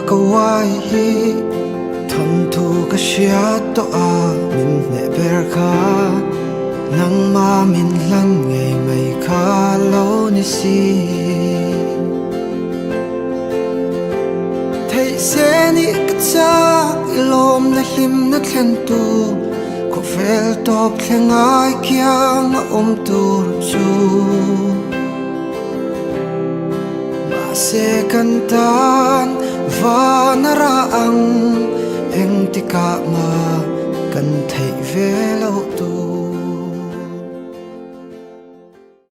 kawai hi thon thu ka shia to a min ne ber kha nang ma min lang ngai mai kha lo ni si thei se ni ka cha ilom na him na thlen tu ko fel top thlengai kyang tu chu se kantan vanara ang eng tika